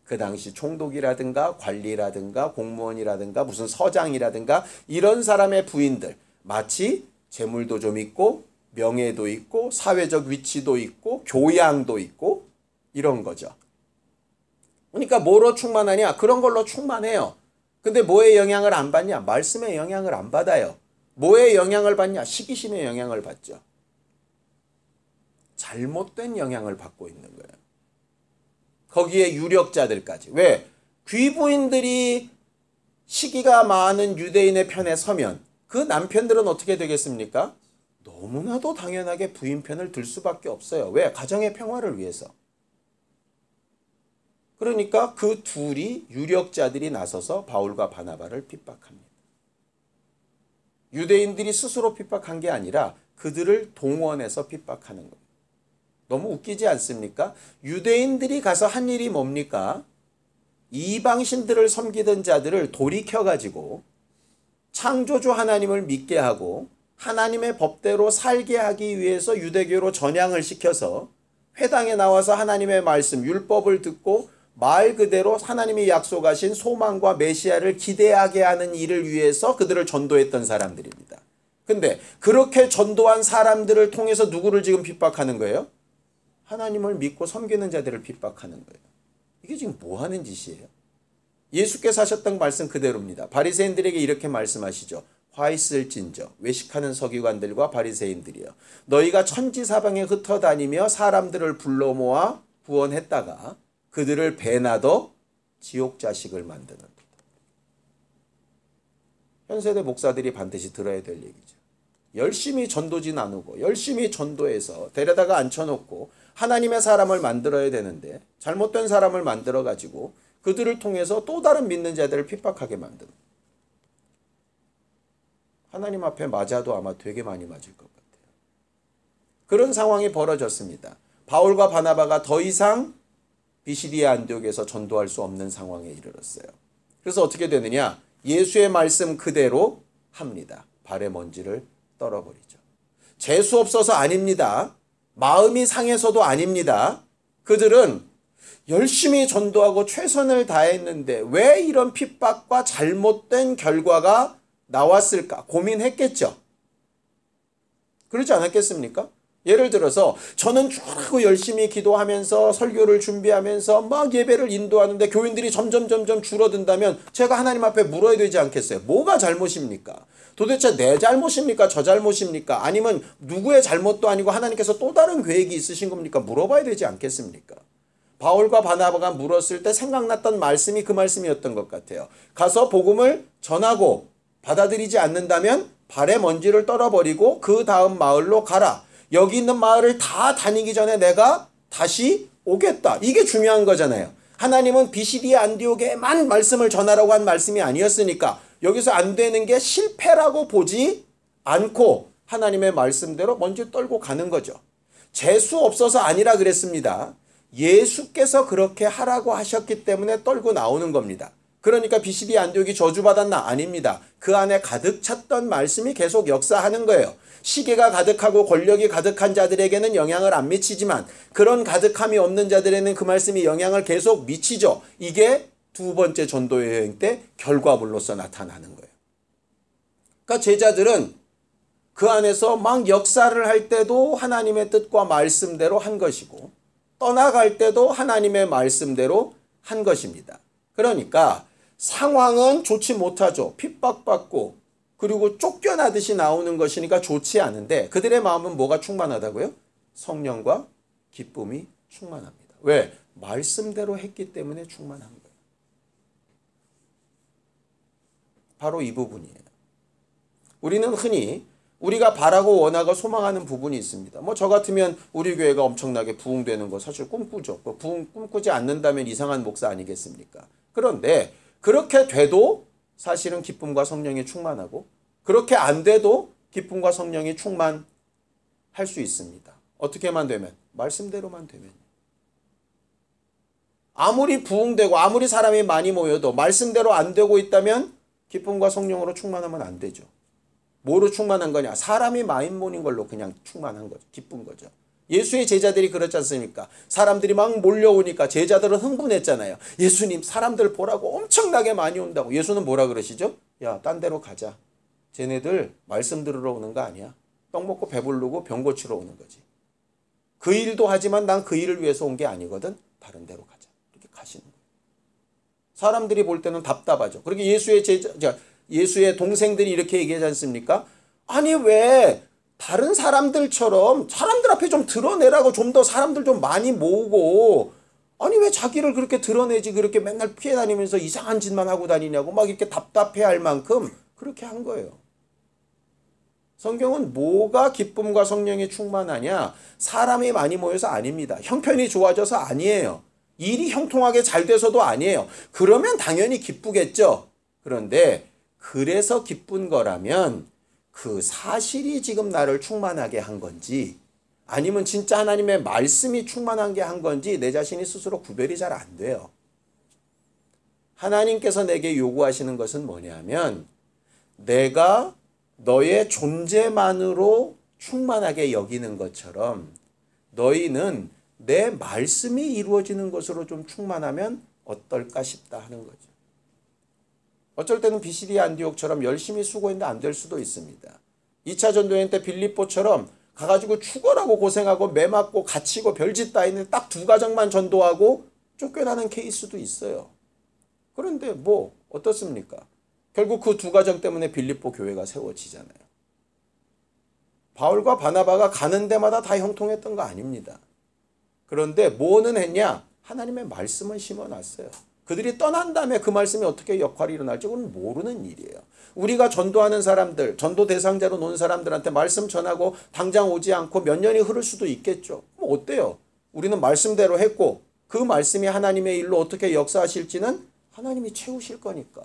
S1: 그 당시 총독이라든가 관리라든가 공무원이라든가 무슨 서장이라든가 이런 사람의 부인들. 마치 재물도 좀 있고 명예도 있고 사회적 위치도 있고 교양도 있고 이런 거죠. 그러니까 뭐로 충만하냐? 그런 걸로 충만해요. 근데 뭐의 영향을 안 받냐? 말씀의 영향을 안 받아요. 뭐의 영향을 받냐? 시기심의 영향을 받죠. 잘못된 영향을 받고 있는 거예요. 거기에 유력자들까지. 왜? 귀부인들이 시기가 많은 유대인의 편에 서면 그 남편들은 어떻게 되겠습니까? 너무나도 당연하게 부인 편을 들 수밖에 없어요. 왜? 가정의 평화를 위해서. 그러니까 그 둘이 유력자들이 나서서 바울과 바나바를 핍박합니다. 유대인들이 스스로 핍박한 게 아니라 그들을 동원해서 핍박하는 거예요. 너무 웃기지 않습니까? 유대인들이 가서 한 일이 뭡니까? 이방신들을 섬기던 자들을 돌이켜가지고 창조주 하나님을 믿게 하고 하나님의 법대로 살게 하기 위해서 유대교로 전향을 시켜서 회당에 나와서 하나님의 말씀, 율법을 듣고 말 그대로 하나님이 약속하신 소망과 메시아를 기대하게 하는 일을 위해서 그들을 전도했던 사람들입니다. 근데 그렇게 전도한 사람들을 통해서 누구를 지금 핍박하는 거예요? 하나님을 믿고 섬기는 자들을 핍박하는 거예요. 이게 지금 뭐 하는 짓이에요? 예수께서 하셨던 말씀 그대로입니다. 바리새인들에게 이렇게 말씀하시죠. 화 있을진저 외식하는 서기관들과 바리새인들이여 너희가 천지사방에 흩어다니며 사람들을 불러 모아 구원했다가 그들을 배나더 지옥 자식을 만드는. 현세대 목사들이 반드시 들어야 될 얘기죠. 열심히 전도지 나누고 열심히 전도해서 데려다가 앉혀놓고 하나님의 사람을 만들어야 되는데 잘못된 사람을 만들어가지고 그들을 통해서 또 다른 믿는 자들을 핍박하게 만드는, 하나님 앞에 맞아도 아마 되게 많이 맞을 것 같아요. 그런 상황이 벌어졌습니다. 바울과 바나바가 더 이상 비시디아 안디옥에서 전도할 수 없는 상황에 이르렀어요. 그래서 어떻게 되느냐? 예수의 말씀 그대로 합니다. 발에 먼지를 떨어버리죠. 재수 없어서 아닙니다. 마음이 상해서도 아닙니다. 그들은 열심히 전도하고 최선을 다했는데 왜 이런 핍박과 잘못된 결과가 나왔을까 고민했겠죠. 그러지 않았겠습니까? 예를 들어서 저는 쭉 열심히 기도하면서 설교를 준비하면서 막 예배를 인도하는데 교인들이 점점 줄어든다면 제가 하나님 앞에 물어야 되지 않겠어요? 뭐가 잘못입니까? 도대체 내 잘못입니까? 저 잘못입니까? 아니면 누구의 잘못도 아니고 하나님께서 또 다른 계획이 있으신 겁니까? 물어봐야 되지 않겠습니까? 바울과 바나바가 물었을 때 생각났던 말씀이 그 말씀이었던 것 같아요. 가서 복음을 전하고 받아들이지 않는다면 발에 먼지를 떨어버리고 그 다음 마을로 가라. 여기 있는 마을을 다 다니기 전에 내가 다시 오겠다. 이게 중요한 거잖아요. 하나님은 비시디아 안디옥에만 말씀을 전하라고 한 말씀이 아니었으니까 여기서 안 되는 게 실패라고 보지 않고 하나님의 말씀대로 먼지 떨고 가는 거죠. 재수 없어서 아니라 그랬습니다. 예수께서 그렇게 하라고 하셨기 때문에 떨고 나오는 겁니다. 그러니까 비시디아 안디옥이 저주받았나? 아닙니다. 그 안에 가득 찼던 말씀이 계속 역사하는 거예요. 시계가 가득하고 권력이 가득한 자들에게는 영향을 안 미치지만 그런 가득함이 없는 자들에게는 그 말씀이 영향을 계속 미치죠. 이게 두 번째 전도 여행 때 결과물로서 나타나는 거예요. 그러니까 제자들은 그 안에서 막 역사를 할 때도 하나님의 뜻과 말씀대로 한 것이고 떠나갈 때도 하나님의 말씀대로 한 것입니다. 그러니까 상황은 좋지 못하죠. 핍박받고 그리고 쫓겨나듯이 나오는 것이니까 좋지 않은데 그들의 마음은 뭐가 충만하다고요? 성령과 기쁨이 충만합니다. 왜? 말씀대로 했기 때문에 충만한 거예요. 바로 이 부분이에요. 우리는 흔히 우리가 바라고 원하고 소망하는 부분이 있습니다. 뭐 저 같으면 우리 교회가 엄청나게 부흥되는 거 사실 꿈꾸죠. 꿈꾸지 않는다면 이상한 목사 아니겠습니까? 그런데 그렇게 돼도 사실은 기쁨과 성령이 충만하고 그렇게 안 돼도 기쁨과 성령이 충만할 수 있습니다. 어떻게만 되면? 말씀대로만 되면. 아무리 부흥되고 아무리 사람이 많이 모여도 말씀대로 안 되고 있다면 기쁨과 성령으로 충만하면 안 되죠. 뭐로 충만한 거냐? 사람이 많이 모인 걸로 그냥 충만한 거죠. 기쁜 거죠. 예수의 제자들이 그렇지 않습니까? 사람들이 막 몰려오니까 제자들은 흥분했잖아요. 예수님 사람들 보라고 엄청나게 많이 온다고. 예수는 뭐라 그러시죠? 야, 딴 데로 가자. 쟤네들 말씀 들으러 오는 거 아니야. 떡 먹고 배부르고 병 고치러 오는 거지. 그 일도 하지만 난 그 일을 위해서 온 게 아니거든. 다른 데로 가자. 이렇게 가시는 거예요. 사람들이 볼 때는 답답하죠. 그렇게 예수의 동생들이 이렇게 얘기하지 않습니까? 아니 왜 다른 사람들처럼 사람들 앞에 좀 드러내라고 좀 더 사람들 좀 많이 모으고 아니 왜 자기를 그렇게 드러내지 그렇게 맨날 피해 다니면서 이상한 짓만 하고 다니냐고 막 이렇게 답답해할 만큼 그렇게 한 거예요. 성경은 뭐가 기쁨과 성령이 충만하냐? 사람이 많이 모여서 아닙니다. 형편이 좋아져서 아니에요. 일이 형통하게 잘 돼서도 아니에요. 그러면 당연히 기쁘겠죠. 그런데 그래서 기쁜 거라면 그 사실이 지금 나를 충만하게 한 건지 아니면 진짜 하나님의 말씀이 충만한 게 한 건지 내 자신이 스스로 구별이 잘 안 돼요. 하나님께서 내게 요구하시는 것은 뭐냐면 내가 너의 존재만으로 충만하게 여기는 것처럼 너희는 내 말씀이 이루어지는 것으로 좀 충만하면 어떨까 싶다 하는 거죠. 어쩔 때는 비시디아 안디옥처럼 열심히 수고했는데 안 될 수도 있습니다. 2차 전도여행 때 빌립보처럼 가가지고 죽어라고 고생하고 매 맞고 갇히고 별짓 다 있는데 딱 2가정만 전도하고 쫓겨나는 케이스도 있어요. 그런데 뭐 어떻습니까? 결국 그 2가정 때문에 빌립보 교회가 세워지잖아요. 바울과 바나바가 가는 데마다 다 형통했던 거 아닙니다. 그런데 뭐는 했냐? 하나님의 말씀은 심어놨어요. 그들이 떠난 다음에 그 말씀이 어떻게 역할이 일어날지 그건 모르는 일이에요. 우리가 전도하는 사람들, 전도 대상자로 놓은 사람들한테 말씀 전하고 당장 오지 않고 몇 년이 흐를 수도 있겠죠. 뭐 어때요? 우리는 말씀대로 했고 그 말씀이 하나님의 일로 어떻게 역사하실지는 하나님이 채우실 거니까.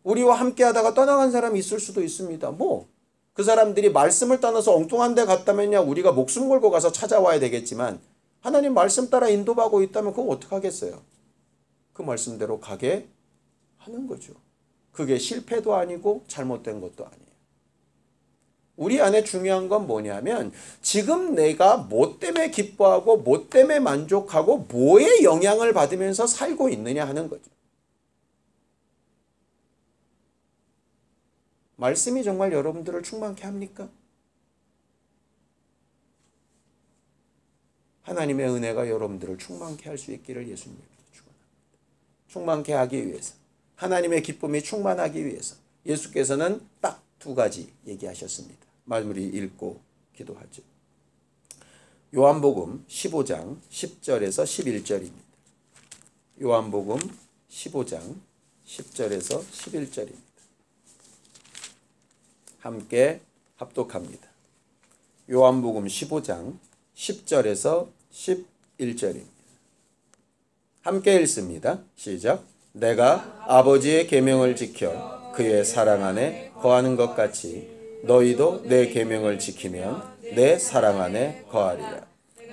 S1: 우리와 함께 하다가 떠나간 사람이 있을 수도 있습니다. 뭐 그 사람들이 말씀을 떠나서 엉뚱한 데 갔다면야 우리가 목숨 걸고 가서 찾아와야 되겠지만 하나님 말씀 따라 인도받고 있다면 그거 어떡하겠어요? 그 말씀대로 가게 하는 거죠. 그게 실패도 아니고 잘못된 것도 아니에요. 우리 안에 중요한 건 뭐냐면 지금 내가 뭐 때문에 기뻐하고 뭐 때문에 만족하고 뭐에 영향을 받으면서 살고 있느냐 하는 거죠. 말씀이 정말 여러분들을 충만케 합니까? 하나님의 은혜가 여러분들을 충만케 할 수 있기를 예수님께서 축원합니다. 충만케 하기 위해서, 하나님의 기쁨이 충만하기 위해서 예수께서는 딱 두 가지 얘기하셨습니다. 마무리 읽고 기도하죠. 요한복음 15장 10절에서 11절입니다. 요한복음 15장 10절에서 11절입니다. 함께 합독합니다. 요한복음 15장 10절에서 11절입니다. 함께 읽습니다. 시작. 내가 아버지의 계명을 지켜 그의 사랑 안에 거하는 것 같이 너희도 내 계명을 지키면 내 사랑 안에 거하리라.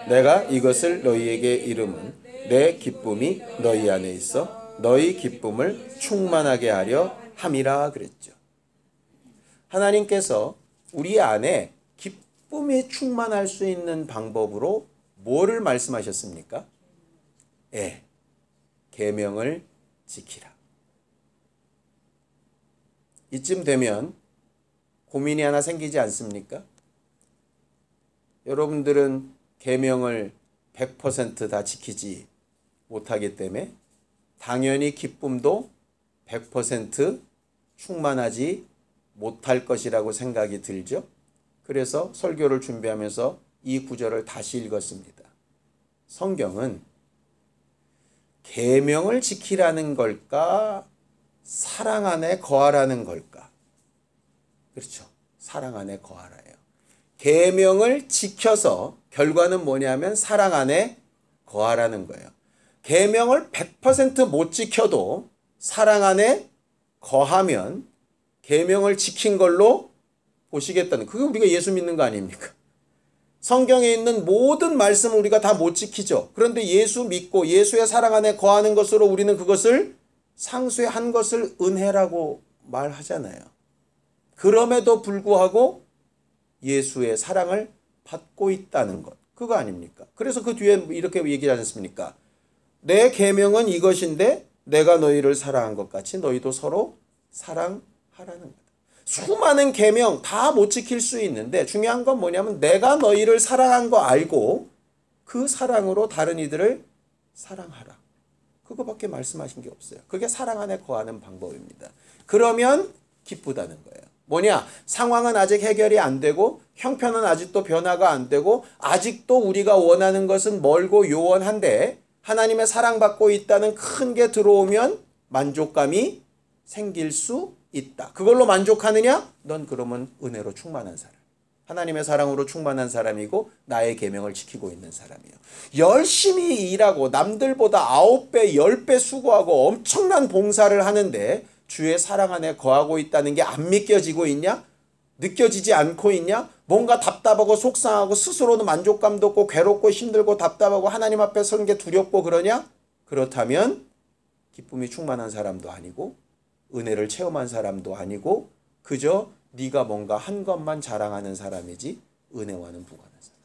S1: 내가 이것을 너희에게 이름은 내 기쁨이 너희 안에 있어 너희 기쁨을 충만하게 하려 함이라 그랬죠. 하나님께서 우리 안에 기쁨이 충만할 수 있는 방법으로 뭐를 말씀하셨습니까? 계명을 지키라. 이쯤 되면 고민이 하나 생기지 않습니까? 여러분들은 계명을 100% 다 지키지 못하기 때문에 당연히 기쁨도 100% 충만하지 못할 것이라고 생각이 들죠. 그래서 설교를 준비하면서 이 구절을 다시 읽었습니다. 성경은 계명을 지키라는 걸까? 사랑 안에 거하라는 걸까? 그렇죠. 사랑 안에 거하라예요. 계명을 지켜서 결과는 뭐냐면 사랑 안에 거하라는 거예요. 계명을 100% 못 지켜도 사랑 안에 거하면 계명을 지킨 걸로 보시겠다는, 그게 우리가 예수 믿는 거 아닙니까? 성경에 있는 모든 말씀을 우리가 다 못 지키죠. 그런데 예수 믿고 예수의 사랑 안에 거하는 것으로 우리는 그것을 상수의 한 것을 은혜라고 말하잖아요. 그럼에도 불구하고 예수의 사랑을 받고 있다는 것, 그거 아닙니까? 그래서 그 뒤에 이렇게 얘기하지 않습니까? 내 계명은 이것인데 내가 너희를 사랑한 것 같이 너희도 서로 사랑하라는 거다. 수많은 계명 다 못 지킬 수 있는데 중요한 건 뭐냐면 내가 너희를 사랑한 거 알고 그 사랑으로 다른 이들을 사랑하라. 그거밖에 말씀하신 게 없어요. 그게 사랑 안에 거하는 방법입니다. 그러면 기쁘다는 거예요. 뭐냐? 상황은 아직 해결이 안 되고 형편은 아직도 변화가 안 되고 아직도 우리가 원하는 것은 멀고 요원한데 하나님의 사랑받고 있다는 큰 게 들어오면 만족감이 생길 수 있다. 그걸로 만족하느냐? 넌 그러면 은혜로 충만한 사람, 하나님의 사랑으로 충만한 사람이고 나의 계명을 지키고 있는 사람이에요. 열심히 일하고 남들보다 9배, 10배 수고하고 엄청난 봉사를 하는데 주의 사랑 안에 거하고 있다는 게 안 믿겨지고 있냐? 느껴지지 않고 있냐? 뭔가 답답하고 속상하고 스스로는 만족감도 없고 괴롭고 힘들고 답답하고 하나님 앞에 서는 게 두렵고 그러냐? 그렇다면 기쁨이 충만한 사람도 아니고 은혜를 체험한 사람도 아니고 그저 네가 뭔가 한 것만 자랑하는 사람이지 은혜와는 무관한 사람.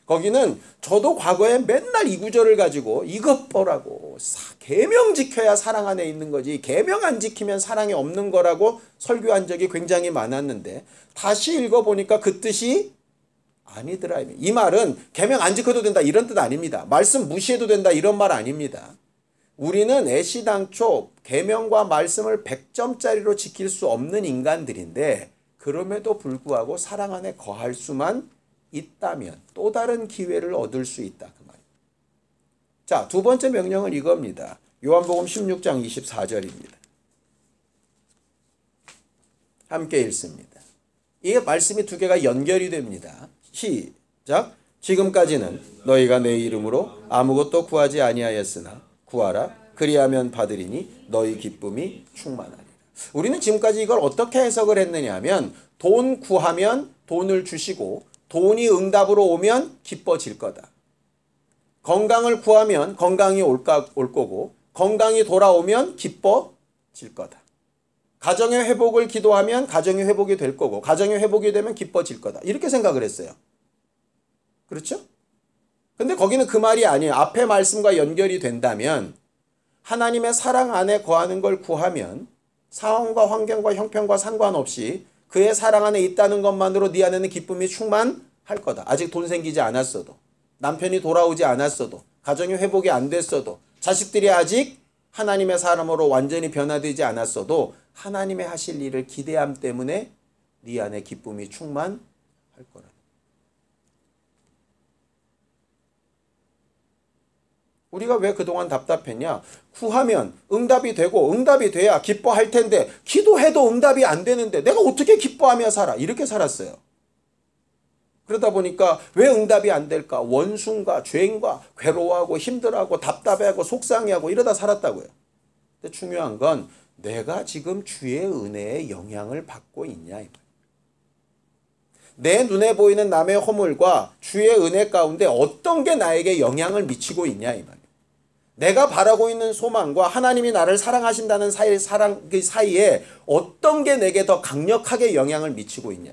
S1: 거기는 저도 과거에 맨날 이 구절을 가지고 이것 보라고 계명 지켜야 사랑 안에 있는 거지 계명 안 지키면 사랑이 없는 거라고 설교한 적이 굉장히 많았는데 다시 읽어보니까 그 뜻이 아니더라. 이 말은 계명 안 지켜도 된다 이런 뜻 아닙니다. 말씀 무시해도 된다 이런 말 아닙니다. 우리는 애시당초 계명과 말씀을 100점짜리로 지킬 수 없는 인간들인데 그럼에도 불구하고 사랑 안에 거할 수만 있다면 또 다른 기회를 얻을 수 있다 그 말입니다. 자, 두 번째 명령은 이겁니다. 요한복음 16장 24절입니다. 함께 읽습니다. 이 말씀이 두 개가 연결이 됩니다. 시작. 지금까지는 너희가 내 이름으로 아무것도 구하지 아니하였으나 구하라 그리하면 받으리니 너희 기쁨이 충만하리라. 우리는 지금까지 이걸 어떻게 해석을 했느냐 하면 돈 구하면 돈을 주시고 돈이 응답으로 오면 기뻐질 거다. 건강을 구하면 건강이 올 거고 건강이 돌아오면 기뻐질 거다. 가정의 회복을 기도하면 가정이 회복이 될 거고 가정이 회복이 되면 기뻐질 거다. 이렇게 생각을 했어요. 그렇죠? 근데 거기는 그 말이 아니에요. 앞에 말씀과 연결이 된다면 하나님의 사랑 안에 거하는 걸 구하면 상황과 환경과 형편과 상관없이 그의 사랑 안에 있다는 것만으로 네 안에는 기쁨이 충만할 거다. 아직 돈 생기지 않았어도 남편이 돌아오지 않았어도 가정이 회복이 안 됐어도 자식들이 아직 하나님의 사람으로 완전히 변화되지 않았어도 하나님의 하실 일을 기대함 때문에 네 안에 기쁨이 충만할 거라. 우리가 왜 그동안 답답했냐? 구하면 응답이 되고 응답이 돼야 기뻐할 텐데 기도해도 응답이 안 되는데 내가 어떻게 기뻐하며 살아? 이렇게 살았어요. 그러다 보니까 왜 응답이 안 될까? 원수인가 죄인가 괴로워하고 힘들어하고 답답해하고 속상해하고 이러다 살았다고요. 근데 중요한 건 내가 지금 주의 은혜의 영향을 받고 있냐 이 말이에요. 내 눈에 보이는 남의 허물과 주의 은혜 가운데 어떤 게 나에게 영향을 미치고 있냐 이 말이에요. 내가 바라고 있는 소망과 하나님이 나를 사랑하신다는 그 사이에 어떤 게 내게 더 강력하게 영향을 미치고 있냐.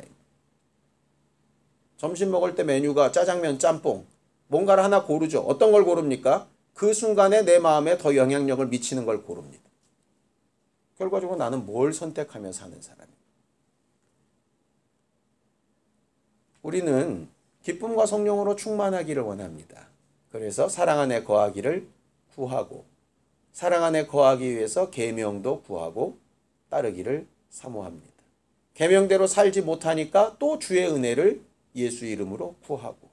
S1: 점심 먹을 때 메뉴가 짜장면, 짬뽕 뭔가를 하나 고르죠. 어떤 걸 고릅니까? 그 순간에 내 마음에 더 영향력을 미치는 걸 고릅니다. 결과적으로 나는 뭘 선택하며 사는 사람이에요. 우리는 기쁨과 성령으로 충만하기를 원합니다. 그래서 사랑 안에 거하기를 구하고 사랑 안에 거하기 위해서 계명도 구하고 따르기를 사모합니다. 계명대로 살지 못하니까 또 주의 은혜를 예수 이름으로 구하고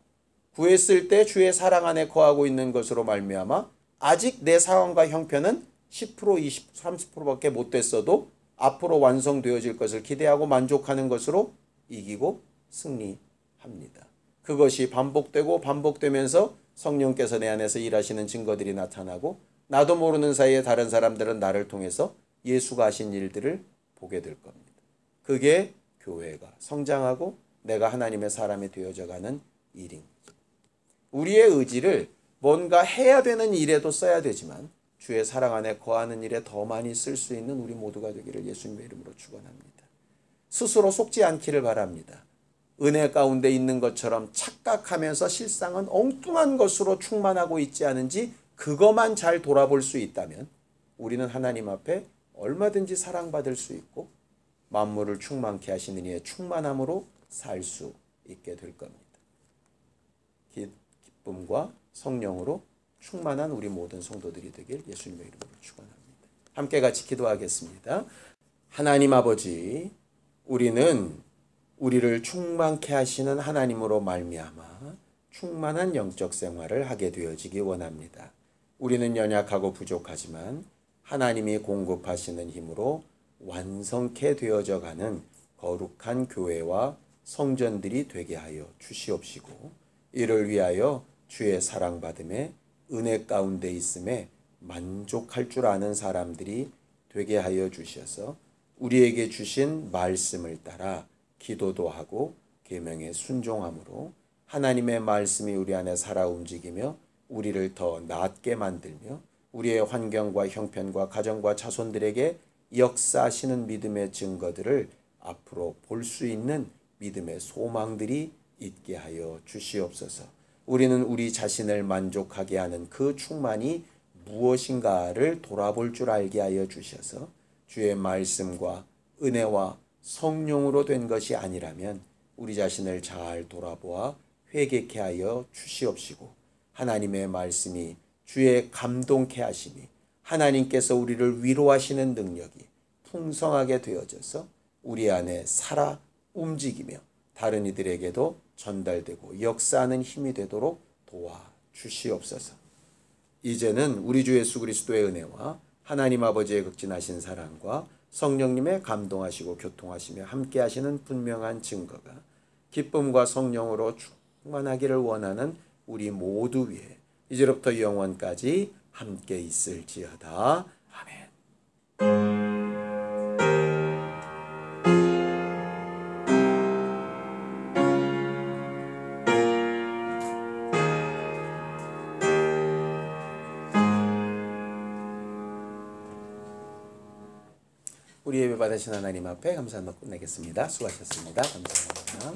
S1: 구했을 때 주의 사랑 안에 거하고 있는 것으로 말미암아 아직 내 상황과 형편은 10%, 20%, 30%밖에 못 됐어도 앞으로 완성되어질 것을 기대하고 만족하는 것으로 이기고 승리합니다. 그것이 반복되고 반복되면서 성령께서 내 안에서 일하시는 증거들이 나타나고 나도 모르는 사이에 다른 사람들은 나를 통해서 예수가 하신 일들을 보게 될 겁니다. 그게 교회가 성장하고 내가 하나님의 사람이 되어져가는 일인 거죠. 우리의 의지를 뭔가 해야 되는 일에도 써야 되지만 주의 사랑 안에 거하는 일에 더 많이 쓸 수 있는 우리 모두가 되기를 예수님의 이름으로 축원합니다. 스스로 속지 않기를 바랍니다. 은혜 가운데 있는 것처럼 착각하면서 실상은 엉뚱한 것으로 충만하고 있지 않은지 그것만 잘 돌아볼 수 있다면 우리는 하나님 앞에 얼마든지 사랑받을 수 있고 만물을 충만케 하시는 이의 충만함으로 살 수 있게 될 겁니다. 기쁨과 성령으로 충만한 우리 모든 성도들이 되길 예수님의 이름으로 축원합니다. 함께 같이 기도하겠습니다. 하나님 아버지, 우리는 우리를 충만케 하시는 하나님으로 말미암아 충만한 영적 생활을 하게 되어지기 원합니다. 우리는 연약하고 부족하지만 하나님이 공급하시는 힘으로 완성케 되어져가는 거룩한 교회와 성전들이 되게 하여 주시옵시고 이를 위하여 주의 사랑받음에 은혜 가운데 있음에 만족할 줄 아는 사람들이 되게 하여 주셔서 우리에게 주신 말씀을 따라 기도도 하고 계명에 순종함으로 하나님의 말씀이 우리 안에 살아 움직이며 우리를 더 낫게 만들며 우리의 환경과 형편과 가정과 자손들에게 역사하시는 믿음의 증거들을 앞으로 볼 수 있는 믿음의 소망들이 있게 하여 주시옵소서. 우리는 우리 자신을 만족하게 하는 그 충만이 무엇인가를 돌아볼 줄 알게 하여 주셔서 주의 말씀과 은혜와 성령으로 된 것이 아니라면 우리 자신을 잘 돌아보아 회개케 하여 주시옵시고 하나님의 말씀이 주의 감동케 하심이 하나님께서 우리를 위로하시는 능력이 풍성하게 되어져서 우리 안에 살아 움직이며 다른 이들에게도 전달되고 역사하는 힘이 되도록 도와 주시옵소서. 이제는 우리 주 예수 그리스도의 은혜와 하나님 아버지의 극진하신 사랑과 성령님의 감동하시고 교통하시며 함께 하시는 분명한 증거가 기쁨과 성령으로 충만하기를 원하는 우리 모두 위에 이제로부터 영원까지 함께 있을지어다. 아멘. 우리 예배 받으신 하나님 앞에 감사함을 끝내겠습니다. 수고하셨습니다. 감사합니다.